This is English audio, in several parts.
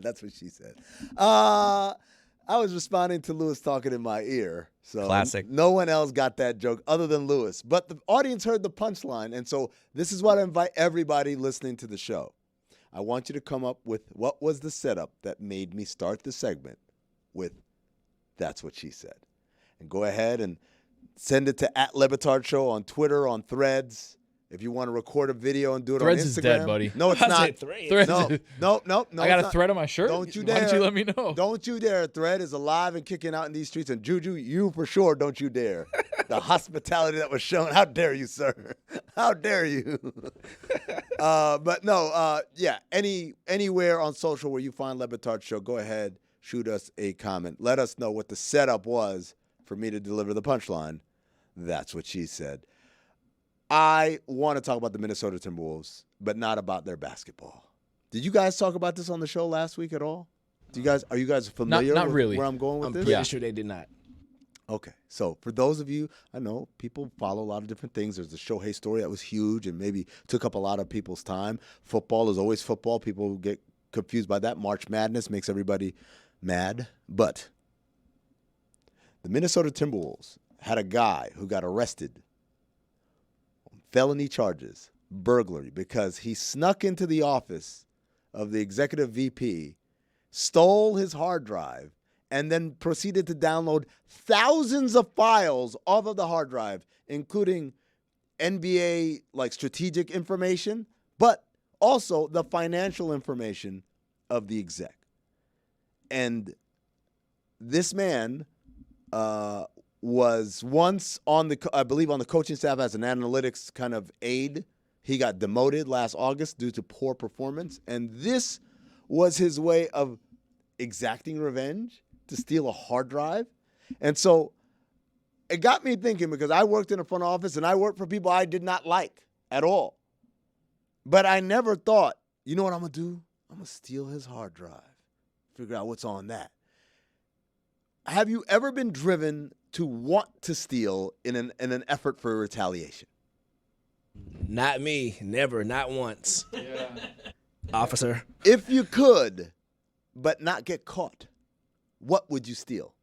That's what she said. I was responding to Lewis talking in my ear. So Classic. No one else got that joke other than Lewis. But the audience heard the punchline. And so this is what I invite everybody listening to the show. I want you to come up with what was the setup that made me start the segment with That's What She Said. And go ahead and send it to @LeBatardShow on Twitter, on Threads. If you want to record a video and do it Threads on Instagram. is dead, buddy. No, it's not. Threads. No. I got a thread on my shirt. Don't you Why dare. don't you let me know? Don't you dare. Thread is alive and kicking out in these streets. And Juju, you for sure, don't you dare. The hospitality that was shown. How dare you, sir? How dare you? But no, anywhere on social where you find Le Batard Show, go ahead, shoot us a comment. Let us know what the setup was for me to deliver the punchline. That's what she said. I want to talk about the Minnesota Timberwolves, but not about their basketball. Did you guys talk about this on the show last week at all? Are you guys familiar Not with really. where I'm going with I'm this? pretty sure they did not. Okay, so for those of you, I know people follow a lot of different things. There's the Shohei story that was huge and maybe took up a lot of people's time. Football is always football. People get confused by that. March Madness makes everybody mad. But the Minnesota Timberwolves had a guy who got arrested on felony charges, burglary, because he snuck into the office of the executive VP, stole his hard drive, and then proceeded to download thousands of files off of the hard drive, including NBA strategic information, but also the financial information of the exec. And this man was once on the coaching staff as an analytics kind of aide. He got demoted last August due to poor performance, and this was his way of exacting revenge to steal a hard drive. And so it got me thinking, because I worked in a front office and I worked for people I did not like at all. But I never thought, you know what I'm going to do? I'm going to steal his hard drive, figure out what's on that. Have you ever been driven to want to steal in an effort for retaliation? Not me. Never. Not once. Yeah. Officer. If you could, but not get caught, what would you steal?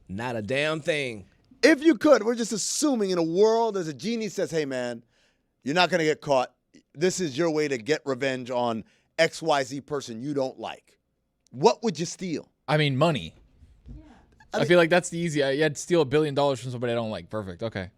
Not a damn thing. If you could, we're just assuming in a world as a genie says, hey, man, you're not going to get caught. This is your way to get revenge on XYZ person you don't like. What would you steal? I mean, money. I feel like that's the easy. I'd steal $1 billion from somebody I don't like. Perfect. Okay.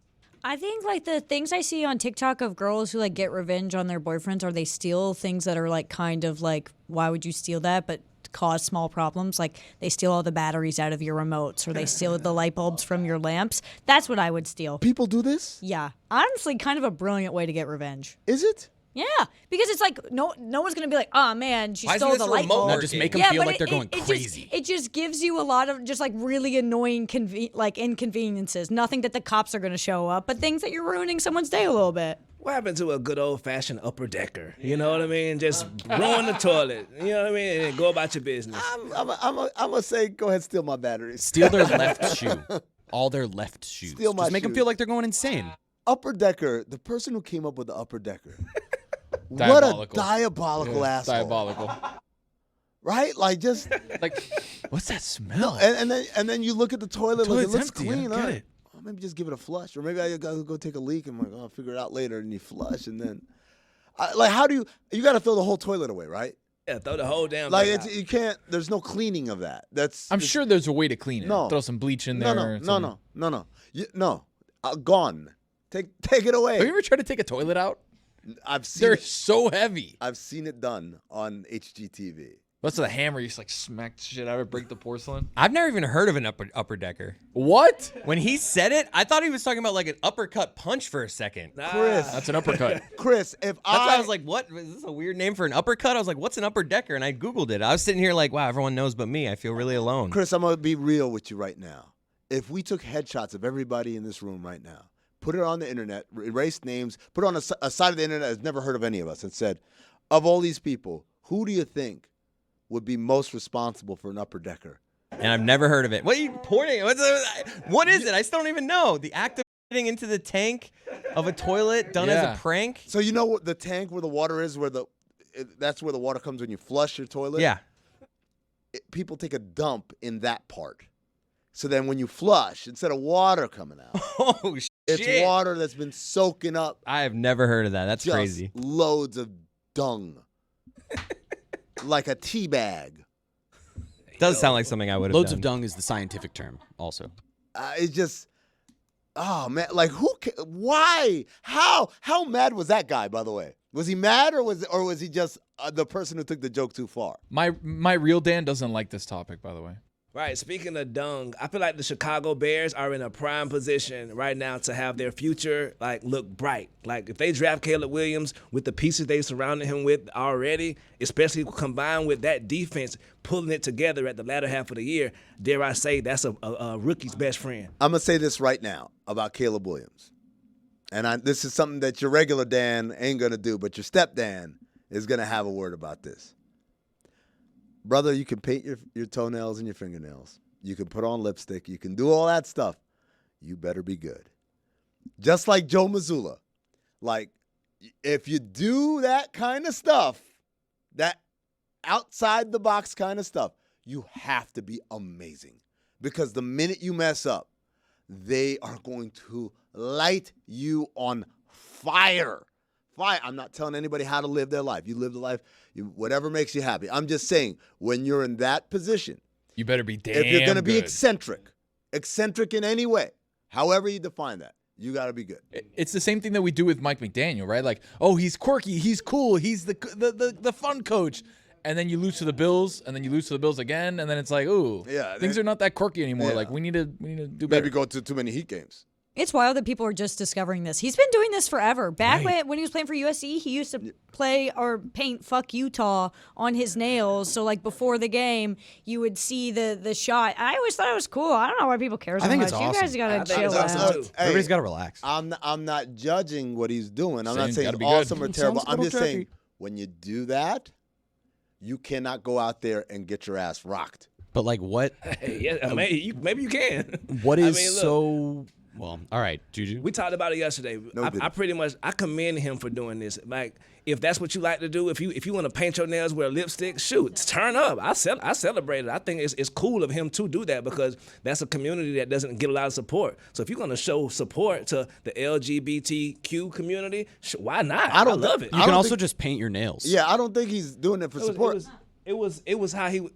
I think the things I see on TikTok of girls who get revenge on their boyfriends, or they steal things that are kind of why would you steal that, but cause small problems. Like they steal all the batteries out of your remotes, or they steal the light bulbs from your lamps. That's what I would steal. People do this? Yeah. Honestly, kind of a brilliant way to get revenge. Is it? Yeah, because it's no one's gonna be like, oh man, she Why isn't stole this the a light remote bulb. working? Just make them feel like they're going crazy. It just gives you a lot of just really annoying inconveniences. Nothing that the cops are gonna show up, but things that you're ruining someone's day a little bit. What happened to a good old-fashioned upper decker? You know what I mean? Just ruin the toilet. You know what I mean? And go about your business. I'm gonna say, go ahead, steal my batteries. Steal their left shoe. All their left shoes. Steal my Just make them shoes. feel like they're going insane. Upper decker, the person who came up with the upper decker. What Diabolical. a diabolical asshole. Diabolical. Right? What's that smell? And then you look at the toilet, it toilet's looks empty, clean. I don't All get right. it. Oh, maybe just give it a flush. Or maybe I gotta go take a leak and I'll figure it out later, and you flush, and then how do you gotta throw the whole toilet away, right? Yeah, throw the whole damn Like thing it's, out. you can't, there's no cleaning of that. I'm sure there's a way to clean it. No. Throw some bleach in there. No. Gone. Take it away. Have you ever tried to take a toilet out? I've seen They're it. so heavy. I've seen it done on HGTV. That's with a hammer. You just smack the shit out of it, break the porcelain. I've never even heard of an upper decker. What? When he said it, I thought he was talking about an uppercut punch for a second. Chris, That's an uppercut. Chris, That's why I was like, what? Is this a weird name for an uppercut? I was like, what's an upper decker? And I Googled it. I was sitting here like, wow, everyone knows but me. I feel really alone. Chris, I'm gonna be real with you right now. If we took headshots of everybody in this room right now, put it on the internet, erase names, put it on a side of the internet that's never heard of any of us, and said, of all these people, who do you think would be most responsible for an upper decker? And I've never heard of it. What are you pointing? What is it? I still don't even know. The act of getting into the tank of a toilet done as a prank? So you know what the tank where the water is, that's where the water comes when you flush your toilet? Yeah. people take a dump in that part. So then when you flush, instead of water coming out, Oh, shit. it's water that's been soaking up I have never heard of that. That's just crazy. loads of dung. Like a tea bag. Does sound like something I would have Loads done. of dung is the scientific term also. It's just, oh, man. Like, why? How mad was that guy, by the way? Was he mad or was he just the person who took the joke too far? My real Dan doesn't like this topic, by the way. Right. Speaking of dung, I feel like the Chicago Bears are in a prime position right now to have their future look bright. Like if they draft Caleb Williams with the pieces they surrounded him with already, especially combined with that defense pulling it together at the latter half of the year, dare I say that's a rookie's best friend. I'm gonna say this right now about Caleb Williams, and this is something that your regular Dan ain't gonna do, but your step Dan is gonna have a word about this. Brother, you can paint your toenails and your fingernails. You can put on lipstick. You can do all that stuff. You better be good. Just like Joe Mazzulla. Like, if you do that kind of stuff, that outside the box kind of stuff, you have to be amazing. Because the minute you mess up, they are going to light you on fire. I'm not telling anybody how to live their life. You live the life, whatever makes you happy. I'm just saying, when you're in that position, You better be damn if you're going to be good. eccentric in any way, however you define that, you got to be good. It's the same thing that we do with Mike McDaniel, right? Like, oh, he's quirky, he's cool, he's the fun coach. And then you lose to the Bills, and then you lose to the Bills again, and then it's like, ooh, things are not that quirky anymore. Yeah. Like, we need to do better. Maybe go to too many Heat games. It's wild that people are just discovering this. He's been doing this forever. Back when he was playing for USC, he used to play or paint "Fuck Utah" on his nails. So like before the game, you would see the shot. I always thought it was cool. I don't know why people care so I think much. it's You awesome. guys gotta I think chill it's out. awesome, too. Everybody's got to relax. I'm not judging what he's doing. I'm not Saying saying gotta it's be good. awesome or Sounds terrible. a I'm little just saying tricky. when you do that, you cannot go out there and get your ass rocked. But like what Maybe you can. what I is mean, look, so well, all right, Juju. We talked about it yesterday. I pretty much commend him for doing this. Like, if that's what you like to do, if you want to paint your nails, wear lipstick, shoot, turn up. I celebrate it. I think it's cool of him to do that because that's a community that doesn't get a lot of support. So if you're going to show support to the LGBTQ community, why not? I love it. You can also just paint your nails. Yeah, I don't think he's doing it for support. It was how he.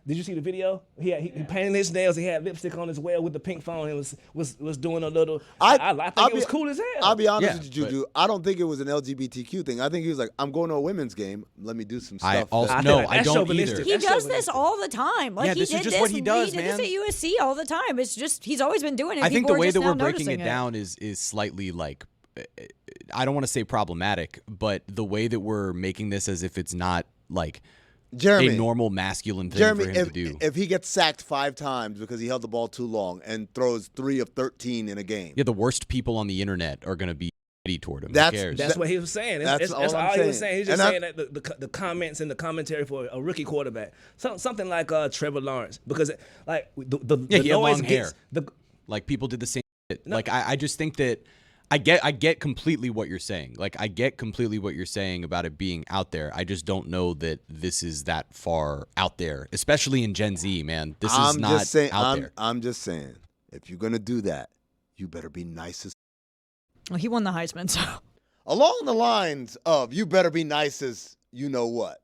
Did you see the video? He painted his nails. He had lipstick on his whale with the pink phone. He was doing a little. I think it was cool as hell. I'll be honest Yeah, with you, Juju. I don't think it was an LGBTQ thing. I think he was like, I'm going to a women's game. Let me do some stuff. I also I no, think I that's don't chauvinistic. either. He That's does chauvinistic. this all the time. Like Yeah, he this is did just this. what he does, He did man. this at USC all the time. It's just he's always been doing it. I think the People are way just that now we're breaking noticing it down is slightly like I don't want to say problematic, but the way that we're making this as if it's not like Jeremy, a normal masculine thing Jeremy, for him to do. if he gets sacked 5 times because he held the ball too long and throws 3 of 13 in a game, Yeah, the worst people on the internet are going to be ready toward him. That's- Who cares? That's what he was saying. That's That's all all I'm he was saying. saying. He's just And saying that the comments and the commentary for a rookie quarterback, something like Trevor Lawrence, because like the he had noise long gets hair. Like people did the same shit. Like I just think that I get completely what you're saying. Like I get completely what you're saying about it being out there. I just don't know that this is that far out there, especially in Gen Z, man. This is not out there. I'm just saying, if you're gonna do that, you better be nice as. Well, he won the Heisman, so Along the lines of you better be nice as you know what.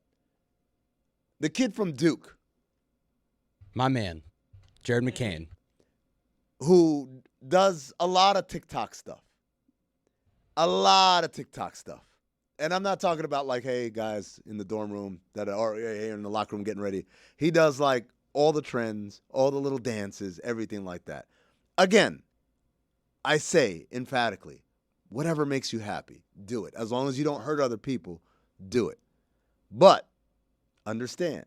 The kid from Duke, My man, Jared McCain. who does a lot of TikTok stuff. And I'm not talking about like, hey, guys in the dorm room or hey, in the locker room getting ready. He does like all the trends, all the little dances, everything like that. Again, I say emphatically, whatever makes you happy, do it. As long as you don't hurt other people, do it. But understand,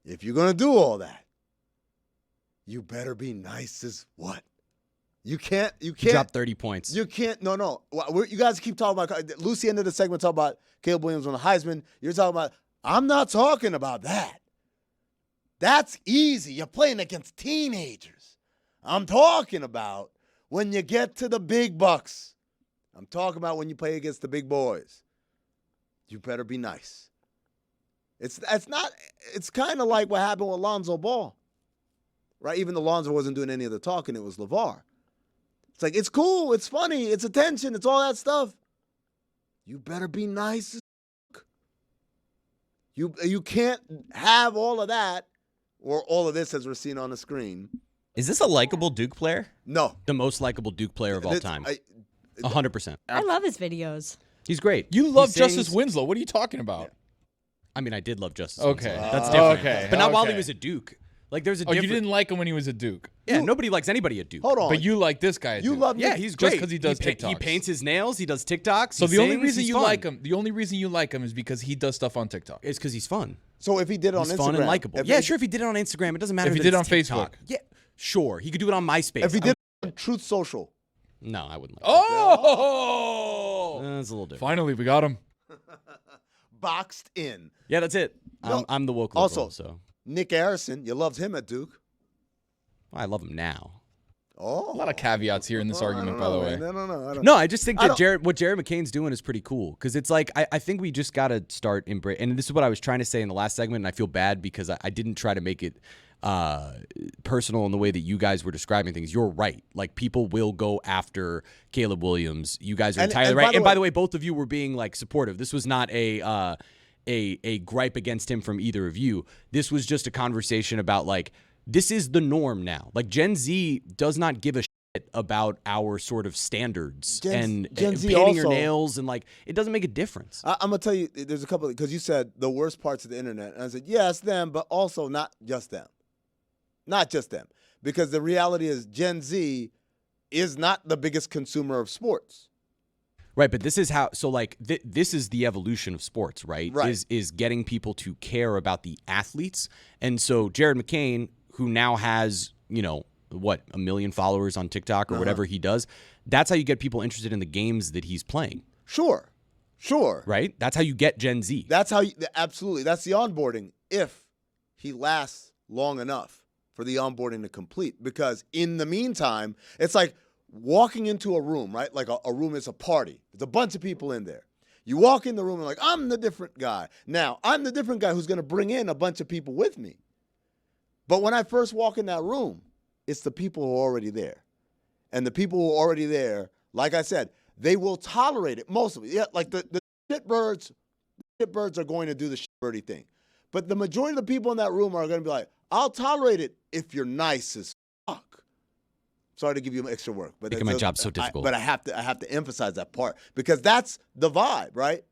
if you're going to do all that, you better be nice as what? You can't. Drop 30 points. You can't. No. You guys keep talking about. Lucy ended the segment talking about Caleb Williams on the Heisman. You're talking about. I'm not talking about that. That's easy. You're playing against teenagers. I'm talking about when you get to the big bucks. I'm talking about when you play against the big boys. You better be nice. It's kind of like what happened with Lonzo Ball, right? Even though Lonzo wasn't doing any of the talking, it was LeVar. It's like, it's cool, it's funny, it's attention, it's all that stuff. You better be nice as fuck. You can't have all of that or all of this as we're seeing on the screen. Is this a likable Duke player? No. The most likable Duke player of all time. 100%. I love his videos. He's great. You love Justice Winslow. What are you talking about? I mean, I did love Justice. Okay. Winslow. That's different. Okay. But not while he was a Duke. Like, there's a Oh, difference. you didn't like him when he was a Duke. Yeah, nobody likes anybody at Duke. Hold on. But you like this guy at You Duke. love Yeah, Nick. he's great. Just because he does TikToks. He paints his nails. He does TikToks. So he the only sings, reason he's you fun. like him, the only reason you like him is because he does stuff on TikTok. is because he's fun. So if he did it on He's Instagram. fun and likable. if Yeah, he- sure. If he did it on Instagram, it doesn't matter. If he that did it it's on TikTok. Facebook. Yeah, sure. He could do it on MySpace. If he did it on Truth Social. No, I wouldn't. Oh! That's a little different. Finally, we got him. Boxed in. Yeah, that's it. No, I'm the woke liberal, also, so Nick Harrison, you loved him at Duke. I love him now. Oh. A lot of caveats here in this argument, by the way. No. No, I just think that what Jared McCain's doing is pretty cool because it's like I think we just got to start embrace. And this is what I was trying to say in the last segment, and I feel bad because I didn't try to make it personal in the way that you guys were describing things. You're right. Like, people will go after Caleb Williams. You guys are entirely right. And by the way, both of you were being like supportive. This was not a gripe against him from either of you. This was just a conversation about like, this is the norm now. Like, Gen Z does not give a shit about our sort of standards and Z painting also, your nails, and like, it doesn't make a difference. I'm gonna tell you, there's a couple because you said the worst parts of the internet, and I said yes, them, but also not just them, because the reality is Gen Z is not the biggest consumer of sports. Right, but this is how. So, like, this is the evolution of sports, right? Right. Is getting people to care about the athletes, and so Jared McCain, who now has, you know, what, 1 million followers on TikTok or whatever he does, that's how you get people interested in the games that he's playing. Sure. Right? That's how you get Gen Z. That's how absolutely. That's the onboarding if he lasts long enough for the onboarding to complete. Because in the meantime, it's like walking into a room, right? Like a room is a party. There's a bunch of people in there. You walk in the room and like, I'm the different guy. Now, I'm the different guy who's going to bring in a bunch of people with me. But when I first walk in that room, it's the people who are already there. And the people who are already there, like I said, they will tolerate it, most of it. Yeah, like the shitbirds are going to do the shitbirdy thing. But the majority of the people in that room are going to be like, I'll tolerate it if you're nice as fuck. Sorry to give you extra work. But Making my job so difficult. But I have to emphasize that part because that's the vibe, right?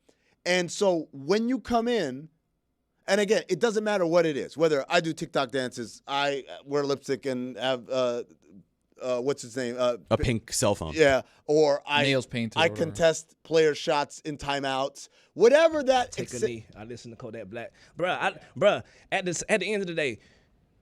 And so when you come in, and again, it doesn't matter what it is. Whether I do TikTok dances, I wear lipstick and have what's his name? A pink cell phone. Yeah, or Nails painted. I contest player shots in timeouts. Whatever that. Take a knee. I listen to Kodak Black, bruh. At the end of the day,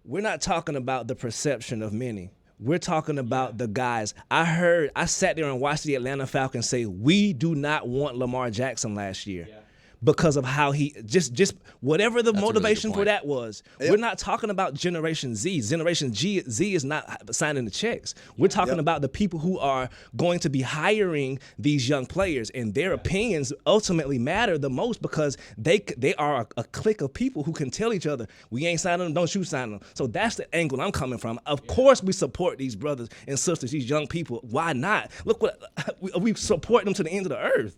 we're not talking about the perception of many. We're talking about the guys. I sat there and watched the Atlanta Falcons say, we do not want Lamar Jackson last year. Yeah. Because of how he just whatever the motivation for that was. Yep. We're not talking about Generation Z. Generation Z is not signing the checks. We're talking about the people who are going to be hiring these young players, and their opinions ultimately matter the most because they are a clique of people who can tell each other, we ain't signing them, don't you sign them. So that's the angle I'm coming from. Of course we support these brothers and sisters, these young people. Why not? Look what we support them to the end of the earth.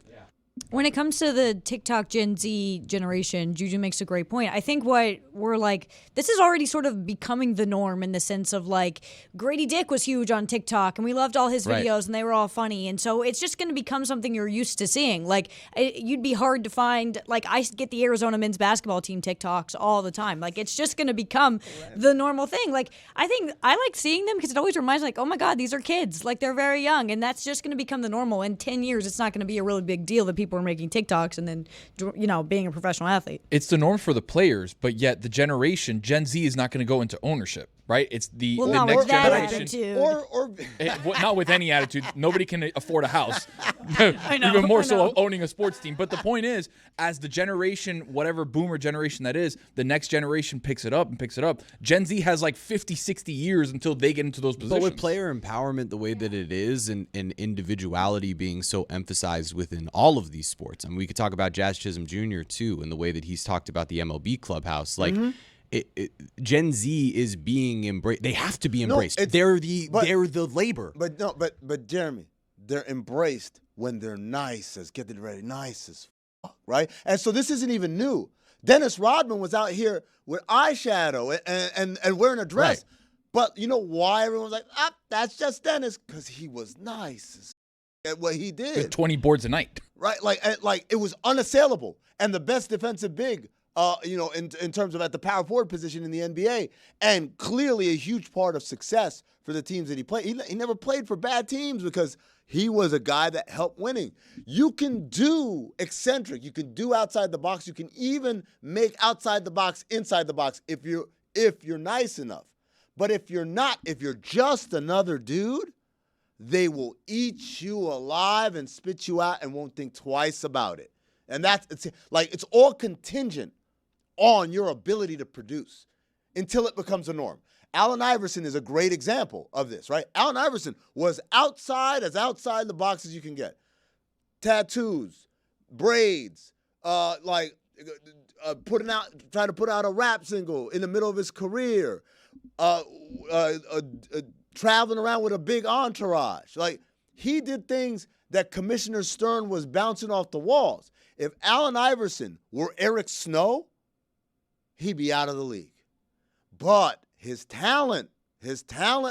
When it comes to the TikTok Gen Z generation, Juju makes a great point. I think what we're like, this is already sort of becoming the norm in the sense of like Grady Dick was huge on TikTok and we loved all his videos and they were all funny. And so it's just going to become something you're used to seeing. Like you'd be hard to find, like I get the Arizona men's basketball team TikToks all the time. Like it's just going to become the normal thing. Like I think I like seeing them because it always reminds me like, oh my God, these are kids. Like they're very young and that's just going to become the normal. In 10 years, it's not going to be a really big deal that people are making TikToks and then, you know, being a professional athlete. It's the norm for the players, but yet the generation, Gen Z, is not going to go into ownership. right? It's the not next with that generation. attitude. Not with any attitude. Nobody can afford a house. Even more so owning a sports team. But the point is, as the generation, whatever boomer generation that is, the next generation picks it up and picks it up. Gen Z has like 50, 60 years until they get into those positions. But with player empowerment the way that it is, and individuality being so emphasized within all of these sports, I mean, we could talk about Jazz Chisholm Jr. too, and the way that he's talked about the MLB clubhouse. Like, Gen Z is being embraced. They have to be embraced. They're the labor. But Jeremy, they're embraced when they're nice as get it ready, nice as fuck, right? And so this isn't even new. Dennis Rodman was out here with eyeshadow and wearing a dress. Right. But you know why everyone's like, that's just Dennis? Because he was nice as at what he did. With 20 boards a night. Right? Like it was unassailable. And the best defensive big, in terms of at the power forward position in the NBA, and clearly a huge part of success for the teams that he played. He never played for bad teams because he was a guy that helped winning. You can do eccentric. You can do outside the box. You can even make outside the box, inside the box if you're nice enough. But if you're not, if you're just another dude, they will eat you alive and spit you out and won't think twice about it. And it's all contingent on your ability to produce until it becomes a norm. Allen Iverson is a great example of this, right? Allen Iverson was outside the box as you can get. Tattoos, braids, trying to put out a rap single in the middle of his career, traveling around with a big entourage. Like, he did things that Commissioner Stern was bouncing off the walls. If Allen Iverson were Eric Snow, he'd be out of the league. But his talent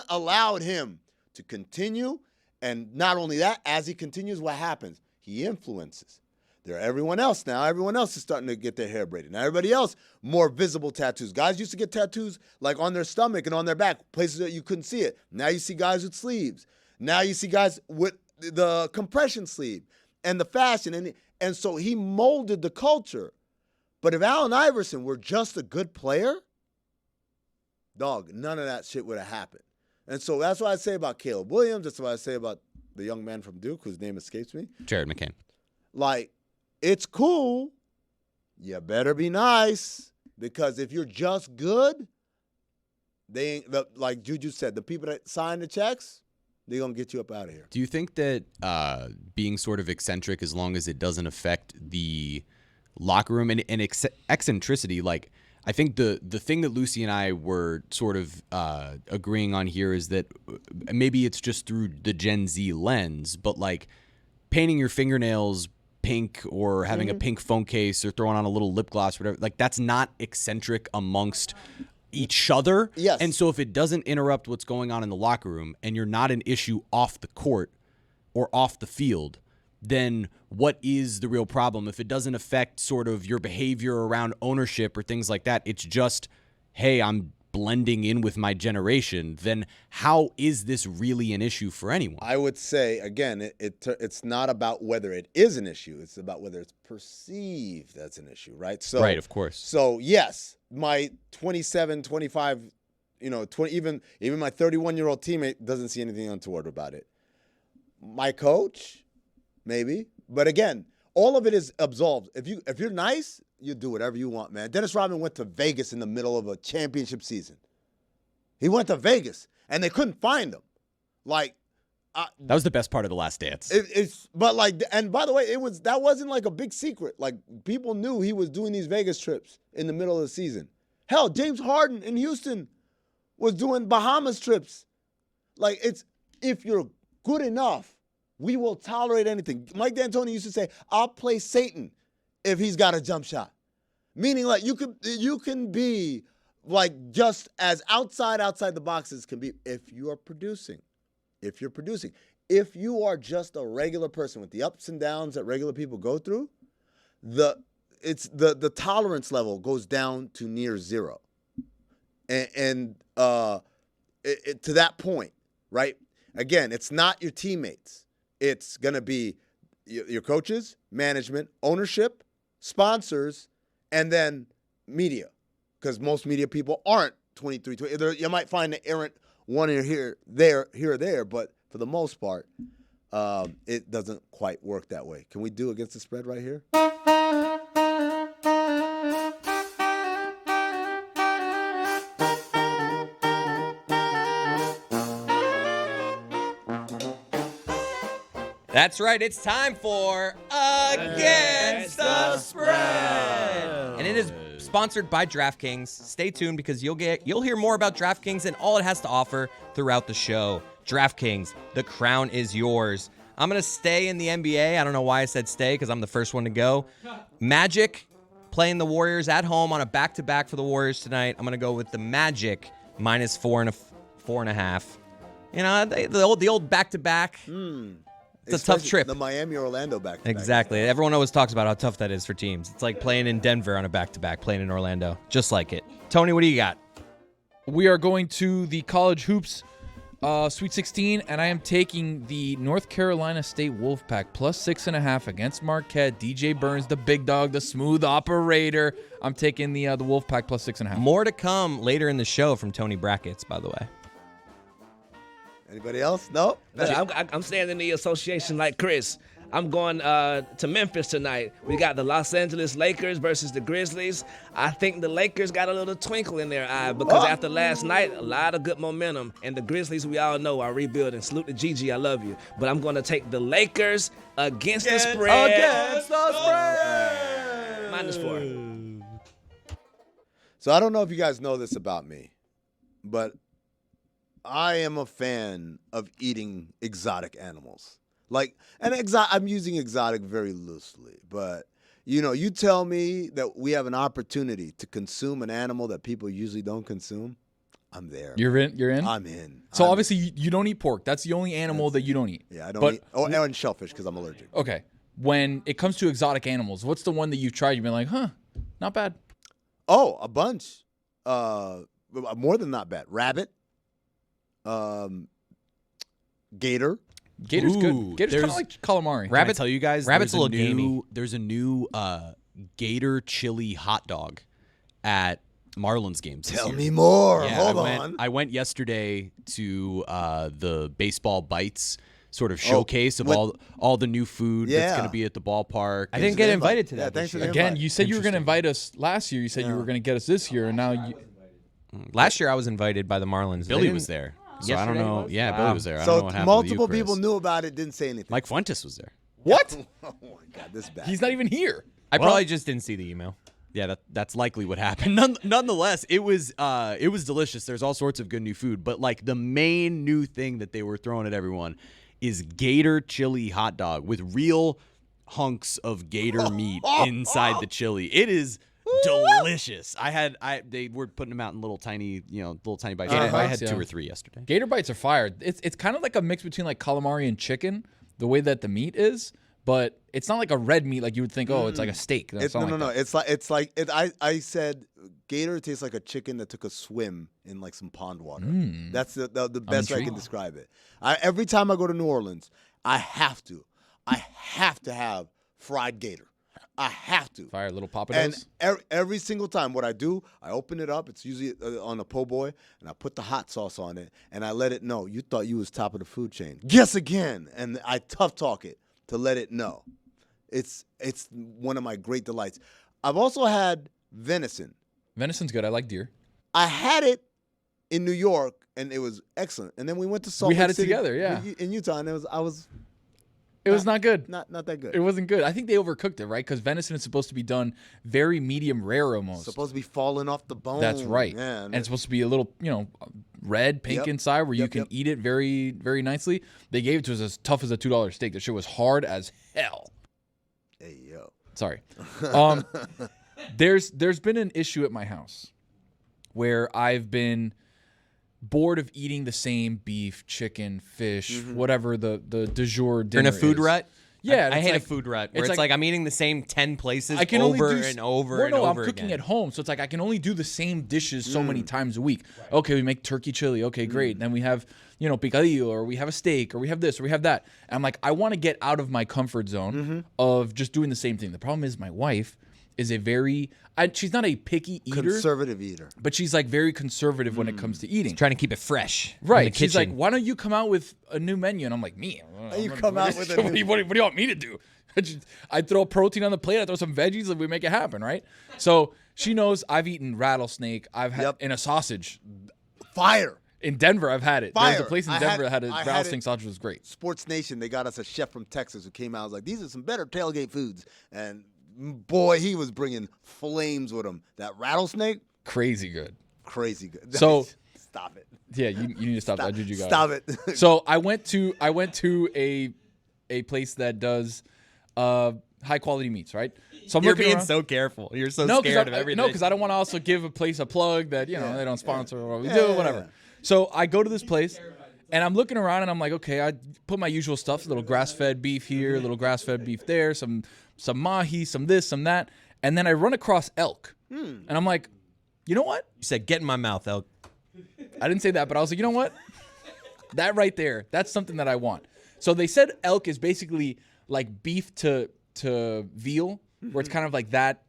allowed him to continue. And not only that, as he continues, what happens? He influences. Everyone else is starting to get their hair braided. Now everybody else, more visible tattoos. Guys used to get tattoos like on their stomach and on their back, places that you couldn't see it. Now you see guys with sleeves. Now you see guys with the compression sleeve and the fashion. And so he molded the culture. But if Allen Iverson were just a good player, dog, none of that shit would have happened. And so that's what I say about Caleb Williams. That's what I say about the young man from Duke whose name escapes me. Jared McCain. Like, it's cool. You better be nice, because if you're just good, like Juju said, the people that sign the checks, they're going to get you up out of here. Do you think that being sort of eccentric, as long as it doesn't affect the locker room and eccentricity, like, I think the thing that Lucy and I were sort of agreeing on here is that maybe it's just through the Gen Z lens, but like painting your fingernails pink or having a pink phone case or throwing on a little lip gloss, whatever, like that's not eccentric amongst each other. Yes. And so if it doesn't interrupt what's going on in the locker room and you're not an issue off the court or off the field, then what is the real problem? If it doesn't affect sort of your behavior around ownership or things like that, it's just, hey, I'm blending in with my generation, then how is this really an issue for anyone? I would say, again, it's not about whether it is an issue. It's about whether it's perceived as an issue, right? So, right, of course. So, yes, my 27, 25, 20, even my 31-year-old teammate doesn't see anything untoward about it. My coach, maybe. But again, all of it is absolved. If you're nice, you do whatever you want, man. Dennis Rodman went to Vegas in the middle of a championship season. He went to Vegas, and they couldn't find him. Like, that was the best part of The Last Dance. And by the way, that wasn't like a big secret. Like, people knew he was doing these Vegas trips in the middle of the season. Hell, James Harden in Houston was doing Bahamas trips. Like, if you're good enough, we will tolerate anything. Mike D'Antoni used to say, I'll play Satan if he's got a jump shot. Meaning, like, you can be like just as outside the boxes can be if you are producing. If you're producing. If you are just a regular person with the ups and downs that regular people go through, the tolerance level goes down to near zero. And to that point, right? Again, it's not your teammates. It's going to be your coaches, management, ownership, sponsors, and then media, because most media people aren't 23, 20. You might find an errant one here, or there, but for the most part, it doesn't quite work that way. Can we do against the spread right here? That's right. It's time for Against the Spread. And it is sponsored by DraftKings. Stay tuned because you'll hear more about DraftKings and all it has to offer throughout the show. DraftKings, the crown is yours. I'm going to stay in the NBA. I don't know why I said stay because I'm the first one to go. Magic playing the Warriors at home on a back-to-back for the Warriors tonight. I'm going to go with the Magic minus 4.5. You know, the old back-to-back. It's a tough trip. The Miami-Orlando back-to-back. Exactly. Everyone always talks about how tough that is for teams. It's like playing in Denver on a back-to-back, playing in Orlando. Just like it. Tony, what do you got? We are going to the college hoops Sweet 16, and I am taking the North Carolina State Wolfpack plus 6.5 against Marquette. DJ Burns, the big dog, the smooth operator. I'm taking the Wolfpack plus 6.5. More to come later in the show from Tony Brackets, by the way. Anybody else? No? I'm staying in the association like Chris. I'm going to Memphis tonight. We got the Los Angeles Lakers versus the Grizzlies. I think the Lakers got a little twinkle in their eye because after last night, a lot of good momentum. And the Grizzlies, we all know, are rebuilding. Salute to Gigi, I love you. But I'm going to take the Lakers against the spread. Against the spread. -4. So I don't know if you guys know this about me, but I am a fan of eating exotic animals. I'm using exotic very loosely, but you tell me that we have an opportunity to consume an animal that people usually don't consume, I'm there. You're in? I'm in. So obviously you don't eat pork. That's the only animal that you don't eat. Yeah, I don't eat. Oh, and shellfish because I'm allergic. Okay. When it comes to exotic animals, what's the one that you've tried? You've been like, not bad. Oh, a bunch. More than not bad. Rabbit. Gator. Gator's good. Gator's kind of like calamari. Can I tell you guys, Rabbit's a little gamey. There's a new Gator Chili hot dog at Marlins games. Tell me more. Yeah, Hold on. I went yesterday to the Baseball Bites sort of showcase of all the new food that's going to be at the ballpark. I didn't get invited to that. Yeah, thanks for the Again, invite. you said you were going to invite us last year. You said you were going to get us this year, and now you... Last year I was invited by the Marlins. Billy was there. So I don't know. Yeah, Wow. Billy was there. I don't So know what happened multiple with you, people Chris. knew about it, didn't say anything. Mike Fuentes was there. What? Oh my God, this is bad. He's not even here. I probably just didn't see the email. Yeah, that's likely what happened. Nonetheless, it was delicious. There's all sorts of good new food, but like the main new thing that they were throwing at everyone is Gator Chili hot dog with real hunks of gator meat inside the chili. It is delicious. They were putting them out in little tiny bites. I had 2 or 3 yesterday. Gator bites are fire. It's kind of like a mix between like calamari and chicken, the way that the meat is, but it's not like a red meat like you would think. Oh, it's like a steak. That's No. that. It's like I said Gator tastes like a chicken that took a swim in like some pond water. That's the best way I can describe it. Every time I go to New Orleans, I have to have fried gator. I have to. Fire little And papados. every single time, what I do, I open it up. It's usually on a po' boy, and I put the hot sauce on it, and I let it know. You thought you was top of the food chain. Guess again. And I tough talk it to let it know. It's one of my great delights. I've also had venison. Venison's good. I like deer. I had it in New York, and it was excellent. And then we went to Salt We Lake had it City together, yeah. in Utah, and I was It was not good. not that good. It wasn't good. I think they overcooked it, right? Because venison is supposed to be done very medium rare almost. Supposed to be falling off the bone. That's right. Yeah, and it's supposed to be a little, red, pink inside where you can eat it very, very nicely. They gave it to us as tough as a $2 steak. The shit was hard as hell. Hey, yo. Sorry. There's been an issue at my house where I've been bored of eating the same beef, chicken, fish, whatever the du jour dinner You're in a food is. rut? Yeah. I hate like, a food rut where it's like I'm eating the same 10 places I can over only do and over well, and no, over I'm cooking again. at home, so it's like I can only do the same dishes so many times a week. Okay, we make turkey chili. Okay, great. Then we have, picadillo, or we have a steak, or we have this, or we have that. And I'm like, I want to get out of my comfort zone of just doing the same thing. The problem is my wife is a very she's not a picky eater, Conservative eater. but she's like very conservative when it comes to eating. Trying to keep it fresh. in Right. the She's like, kitchen. why don't you come out with a new menu? And I'm like, me? You come out with a what do you want me to do? I throw protein on the plate. I throw some veggies, and we make it happen, right? So she knows I've eaten rattlesnake. I've had in a sausage. Fire. In Denver, I've had it. Fire. There's a place in Denver that had a rattlesnake sausage. It was great. Sports Nation, they got us a chef from Texas who came out and was like, these are some better tailgate foods. And boy, he was bringing flames with him. That rattlesnake, Crazy good. crazy good. So stop it. yeah, you need to stop that. Juju guy. Stop it. So I went to a place that does high quality meats, right? So I'm You're looking being around. so careful. You're so No, scared of everything. No, because I don't want to also give a place a plug that they don't sponsor or what we do, yeah, whatever. yeah. So I go to this place, and I'm looking around, and I'm like, okay, I put my usual stuff: a little grass-fed beef here, a little grass-fed beef there, some mahi, some this, some that, and then I run across elk, and I'm like, you know what? You said, get in my mouth, elk. I didn't say that, but I was like, you know what? That right there, that's something that I want. So they said elk is basically like beef to veal, where it's kind of like that.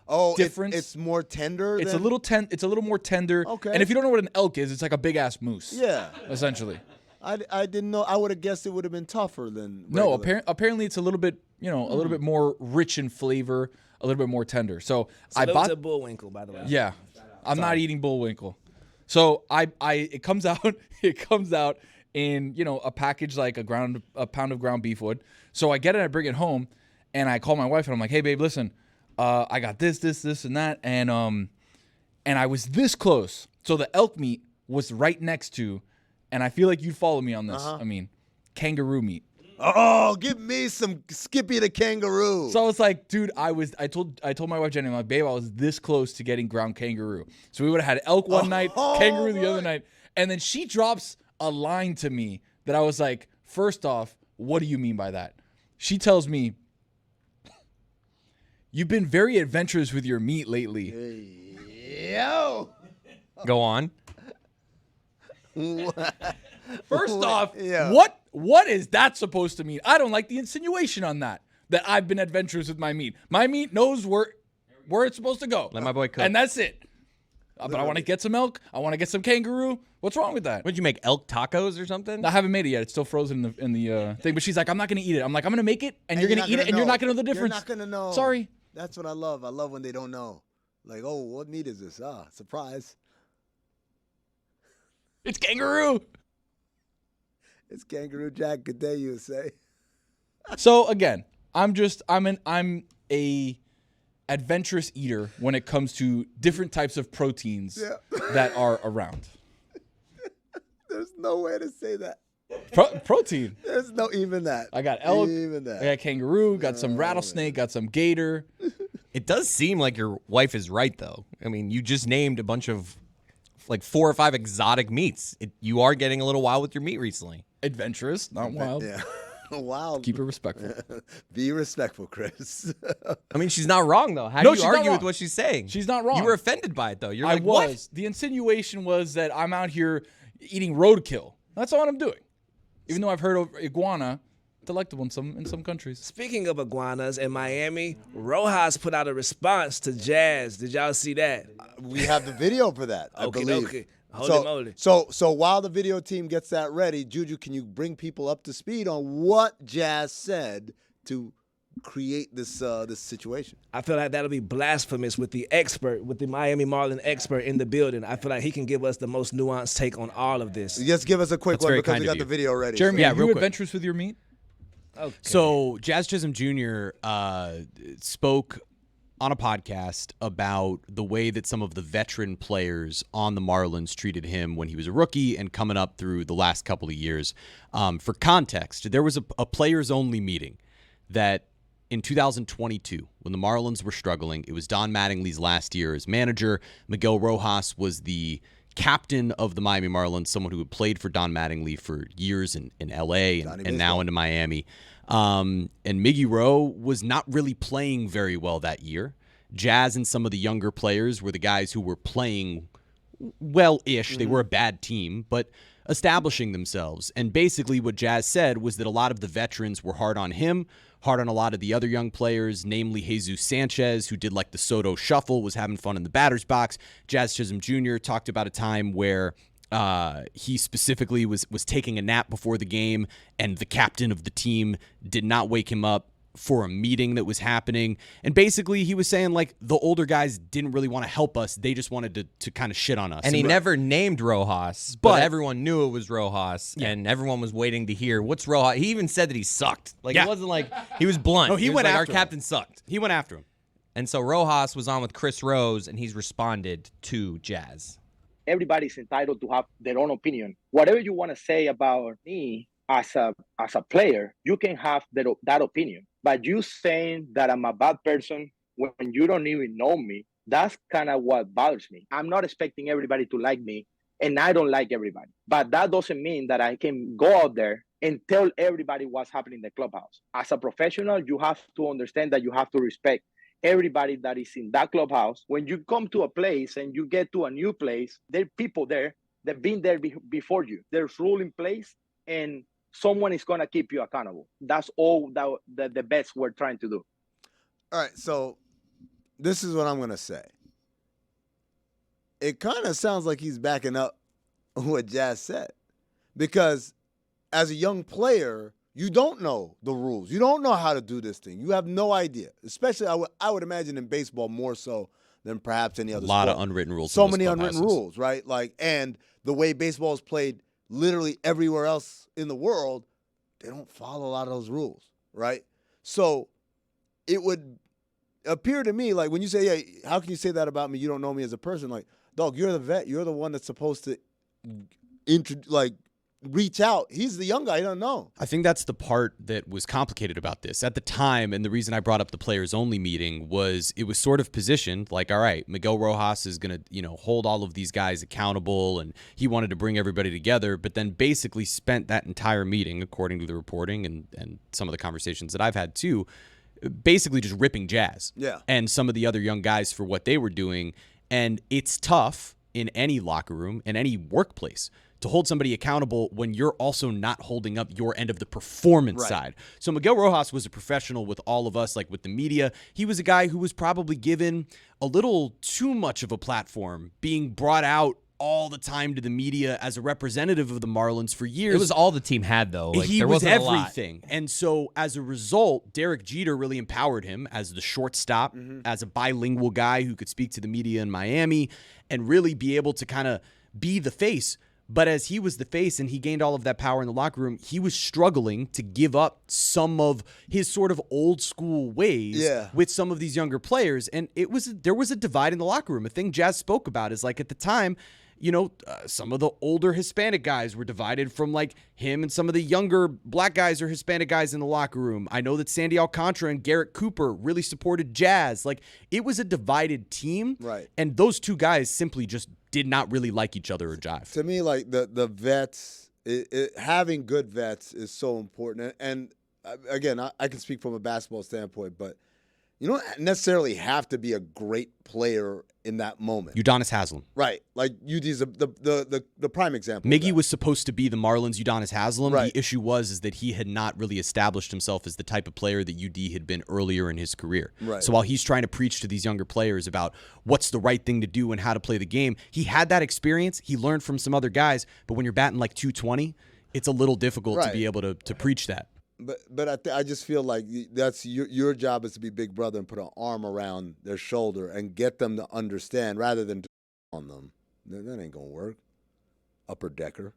Oh, difference. It's more tender. It's than? a little It's a little more tender. Okay. And if you don't know what an elk is, it's like a big ass moose. Yeah. Essentially. I didn't know. I would have guessed it would have been tougher than. No, regular. apparently it's a little bit, a little bit more rich in flavor, a little bit more tender. So I Salute bought to Bullwinkle, by the way. Yeah. I'm not eating bullwinkle. So it comes out in, a package like a pound of ground beef would. So I get it, I bring it home, and I call my wife and I'm like, "Hey babe, listen, I got this and that, and I was this close." So the elk meat was right next to, and I feel like you'd follow me on this. I mean, kangaroo meat. Oh, give me some Skippy the kangaroo. So I was like, dude, I told my wife Jenny, I'm like, babe, I was this close to getting ground kangaroo. So we would have had elk one night, kangaroo the other night, and then she drops a line to me that I was like, first off, what do you mean by that? She tells me, you've been very adventurous with your meat lately. Yo. Go on. First off, Yeah. what is that supposed to mean? I don't like the insinuation on that I've been adventurous with my meat. My meat knows where it's supposed to go. Let my boy cook. And that's it. But I want to get some elk. I want to get some kangaroo. What's wrong with that? Would you make elk tacos or something? I haven't made it yet. It's still frozen in the thing. But she's like, I'm not going to eat it. I'm like, I'm going to make it, and you're going to eat it, and you're not going to know the difference. You're not going to know. Sorry. That's what I love. I love when they don't know. Like, oh, what meat is this? Ah, surprise. It's kangaroo. It's Kangaroo Jack. Good day, you say. So again, I'm a adventurous eater when it comes to different types of proteins that are around. There's no way to say that. Protein. There's no even that. I got elk. Even that. I got kangaroo. Got some rattlesnake. Got some gator. It does seem like your wife is right, though. I mean, you just named a bunch of like 4 or 5 exotic meats. You are getting a little wild with your meat recently. Adventurous, not wild. Yeah. Wild. Keep it respectful. Be respectful, Chris. I mean, she's not wrong, though. How No, do she's you not argue wrong. with what she's saying? She's not wrong. You were offended by it, though. You're I like, was. what? The insinuation was that I'm out here eating roadkill. That's all I'm doing. Even though I've heard of iguana, delectable in some countries. Speaking of iguanas, in Miami, Rojas put out a response to Jazz. Did y'all see that? We have the video for that, I believe. Okay. Holy moly. So while the video team gets that ready, Juju, can you bring people up to speed on what Jazz said to create this situation? I feel like that'll be blasphemous with the Miami Marlins expert in the building. I feel like he can give us the most nuanced take on all of this. Just give us a quick That's one very because kind we of got you. the video ready. Jeremy, Yeah, are real you quick. adventurous with your meat? Okay. So Jazz Chisholm Jr. Spoke on a podcast about the way that some of the veteran players on the Marlins treated him when he was a rookie and coming up through the last couple of years. For context, there was a players-only meeting that in 2022, when the Marlins were struggling, it was Don Mattingly's last year as manager. Miguel Rojas was the captain of the Miami Marlins, someone who had played for Don Mattingly for years in L.A. and now into Miami. And Miggy Rowe was not really playing very well that year. Jazz and some of the younger players were the guys who were playing well-ish. They were a bad team, but establishing themselves. And basically what Jazz said was that a lot of the veterans were hard on him, hard on a lot of the other young players, namely Jesus Sanchez, who did like the Soto shuffle, was having fun in the batter's box. Jazz Chisholm Jr. talked about a time where he specifically was taking a nap before the game, and the captain of the team did not wake him up for a meeting that was happening. And basically he was saying like the older guys didn't really want to help us. They just wanted to kind of shit on us. And he never named Rojas, but everyone knew it was Rojas, and everyone was waiting to hear what's Rojas. He even said that he sucked. Like it wasn't like he was blunt. No, he went like, after our him. captain sucked. He went after him. And so Rojas was on with Chris Rose, and he's responded to Jazz. Everybody's entitled to have their own opinion. Whatever you want to say about me as a player, you can have that opinion. But you saying that I'm a bad person when you don't even know me, that's kind of what bothers me. I'm not expecting everybody to like me, and I don't like everybody. But that doesn't mean that I can go out there and tell everybody what's happening in the clubhouse. As a professional, you have to understand that you have to respect everybody that is in that clubhouse. When you come to a place and you get to a new place, there are people there that have been there before you. There's rule in place, and someone is going to keep you accountable. That's all the best we're trying to do. All right, so this is what I'm going to say. It kind of sounds like he's backing up what Jazz said. Because as a young player, you don't know the rules. You don't know how to do this thing. You have no idea. Especially, I would imagine in baseball more so than perhaps any other sport. A lot of unwritten rules. So many unwritten rules, right? Like, and the way baseball is played literally everywhere else in the world, they don't follow a lot of those rules, right? So it would appear to me like when you say, "Hey, how can you say that about me? You don't know me as a person." Like, dog, you're the vet. You're the one that's supposed to reach out. He's the young guy. He doesn't know. I think that's the part that was complicated about this. At the time, and the reason I brought up the players-only meeting was it was sort of positioned like, all right, Miguel Rojas is going to, hold all of these guys accountable, and he wanted to bring everybody together, but then basically spent that entire meeting, according to the reporting and some of the conversations that I've had too, basically just ripping Jazz and some of the other young guys for what they were doing. And it's tough in any locker room, in any workplace, to hold somebody accountable when you're also not holding up your end of the performance side. So Miguel Rojas was a professional with all of us, like with the media. He was a guy who was probably given a little too much of a platform, being brought out all the time to the media as a representative of the Marlins for years. It was all the team had, though. Like, he there was wasn't everything. And so as a result, Derek Jeter really empowered him as the shortstop, as a bilingual guy who could speak to the media in Miami and really be able to kind of be the face. But as he was the face and he gained all of that power in the locker room, he was struggling to give up some of his sort of old school ways with some of these younger players. And there was a divide in the locker room. A thing Jazz spoke about is like at the time, some of the older Hispanic guys were divided from like him, and some of the younger black guys or Hispanic guys in the locker room. I know that Sandy Alcantara and Garrett Cooper really supported Jazz. Like it was a divided team. Right. And those two guys simply just did not really like each other or jive. To me, like the vets, having good vets is so important. And again, I can speak from a basketball standpoint, but you don't necessarily have to be a great player in that moment. Udonis Haslem. Right. Like UD's the prime example. Miggy was supposed to be the Marlins' Udonis Haslem. Right. The issue was that he had not really established himself as the type of player that UD had been earlier in his career. Right. So while he's trying to preach to these younger players about what's the right thing to do and how to play the game, he had that experience. He learned from some other guys. But when you're batting like 220, it's a little difficult to be able to preach that. But I just feel like that's your job is to be big brother and put an arm around their shoulder and get them to understand rather than on them. That ain't gonna work. Upper decker.